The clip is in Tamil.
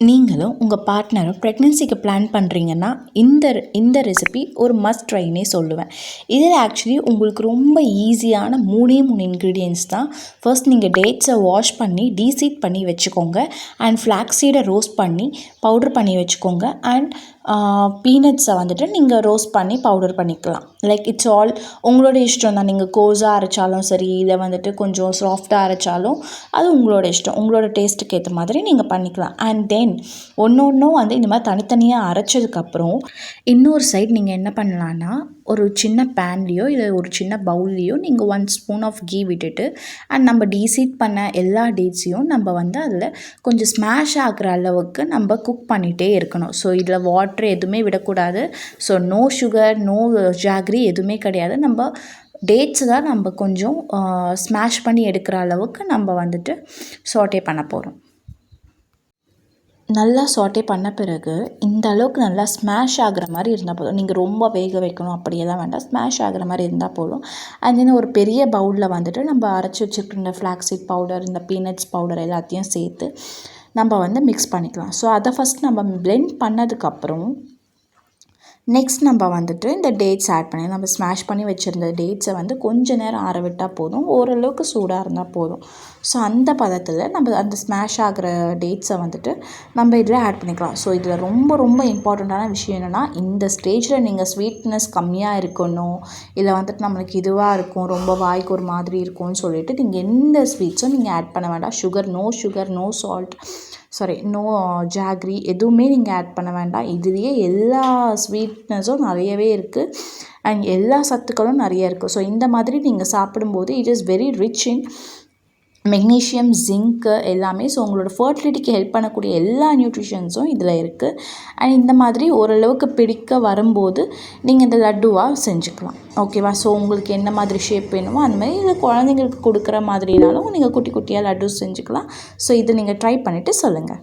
நீங்களும் உங்கள் பார்ட்னரும் ப்ரெக்னென்சிக்கு பிளான் பண்ணுறீங்கன்னா இந்த ரெசிபி ஒரு மஸ்ட் ட்ரைனே சொல்லுவேன். இதில் ஆக்சுவலி உங்களுக்கு ரொம்ப ஈஸியான 3 இன்க்ரீடியன்ட்ஸ் தான். ஃபர்ஸ்ட் நீங்கள் டேட்ஸை வாஷ் பண்ணி டீசீட் பண்ணி வச்சுக்கோங்க. அண்ட் ஃப்ளாக்ஸ் சீடை ரோஸ்ட் பண்ணி பவுடர் பண்ணி வச்சுக்கோங்க. அண்ட் பீனட்ஸை வந்துட்டு நீங்கள் ரோஸ்ட் பண்ணி பவுடர் பண்ணிக்கலாம். லைக் இட்ஸ் ஆல் உங்களோட இஷ்டம் தான். நீங்கள் கோஸாக அரைச்சாலும் சரி, இதை வந்துட்டு கொஞ்சம் சாஃப்டாக அரைச்சாலும் அது உங்களோட இஷ்டம். உங்களோட டேஸ்ட்டுக்கு ஏற்ற மாதிரி நீங்கள் பண்ணிக்கலாம். அண்ட் தென் ஒன்றும் வந்து இந்த மாதிரி தனித்தனியாக அரைச்சதுக்கப்புறம் இன்னொரு சைடு நீங்கள் என்ன பண்ணலான்னா, ஒரு சின்ன பேன்லேயோ இல்லை ஒரு சின்ன பவுல்லையோ நீங்கள் 1 ஸ்பூன் ஆஃப் கீ விட்டுட்டு அண்ட் நம்ம டீசீட் பண்ண எல்லா டேட்ஸையும் நம்ம வந்து அதில் கொஞ்சம் ஸ்மாஷ் ஆகிற அளவுக்கு நம்ம குக் பண்ணிகிட்டே இருக்கணும். ஸோ இதில் வாட்டர் எதுவுமே விடக்கூடாது. So no sugar, no jaggery எதுவுமே கிடையாது. நம்ம டேட்ஸ் தான் நம்ம கொஞ்சம் ஸ்மாஷ் பண்ணி எடுக்கிற அளவுக்கு நம்ம வந்துட்டு சாட்டே பண்ண போகிறோம். நல்லா சாட்டே பண்ண பிறகு இந்த அளவுக்கு நல்லா ஸ்மாஷ் ஆகிற மாதிரி இருந்தால் போதும். நீங்கள் ரொம்ப வேக வைக்கணும் அப்படியெல்லாம் வேண்டாம். ஸ்மாஷ் ஆகிற மாதிரி இருந்தால் போதும். அண்ட் தென் ஒரு பெரிய பவுலில் வந்துட்டு நம்ம அரைச்சி வச்சுருக்கிற ஃப்ளாக்ஸ் சீட் பவுடர், இந்த பீனட்ஸ் பவுடர் எல்லாத்தையும் சேர்த்து நம்ம வந்து மிக்ஸ் பண்ணிக்கலாம். ஸோ அதை ஃபஸ்ட் நம்ம பிளெண்ட் பண்ணதுக்கப்புறம் நெக்ஸ்ட் நம்ம வந்துட்டு இந்த டேட்ஸ் ஆட் பண்ணி நம்ம ஸ்மாஷ் பண்ணி வச்சுருந்த டேட்ஸை வந்து கொஞ்ச நேரம் ஆற விட்டால் போதும். ஓரளவுக்கு சூடாக இருந்தால் போதும். ஸோ அந்த பதத்தில் நம்ம அந்த ஸ்மாஷ் ஆகிற டேட்ஸை வந்துட்டு நம்ம இதில் ஆட் பண்ணிக்கலாம். ஸோ இதில் ரொம்ப இம்பார்ட்டண்ட்டான விஷயம் என்னென்னா, இந்த ஸ்டேஜில் நீங்கள் ஸ்வீட்னஸ் கம்மியாக இருக்கணும், இல்லை வந்துட்டு நம்மளுக்கு இதுவாக இருக்கும், ரொம்ப வாய்க்கு ஒரு மாதிரி இருக்கும்னு சொல்லிட்டு நீங்கள் எந்த ஸ்வீட்ஸும் நீங்கள் ஆட் பண்ண வேண்டாம். Sugar, no salt, no jaggery எதுவுமே நீங்கள் ஆட் பண்ண வேண்டாம். இதுலேயே எல்லா ஸ்வீட்னஸும் நிறையவே இருக்குது அண்ட் எல்லா சத்துக்களும் நிறைய இருக்குது. ஸோ இந்த மாதிரி நீங்கள் சாப்பிடும்போது it is very rich in magnesium, zinc எல்லாமே. ஸோ உங்களோட ஃபர்டிலிட்டிக்கு ஹெல்ப் பண்ணக்கூடிய எல்லா நியூட்ரிஷன்ஸும் இதில் இருக்குது. அண்ட் இந்த மாதிரி ஓரளவுக்கு பிடிக்க வரும்போது நீங்கள் இந்த லட்டுவாக செஞ்சுக்கலாம். ஓகேவா? ஸோ உங்களுக்கு என்ன மாதிரி ஷேப் வேணுமோ அந்த மாதிரி, இல்லை குழந்தைங்களுக்கு கொடுக்குற மாதிரினாலும் நீங்கள் குட்டி குட்டியாக லட்டு செஞ்சுக்கலாம். ஸோ இதை நீங்கள் ட்ரை பண்ணிவிட்டு சொல்லுங்கள்.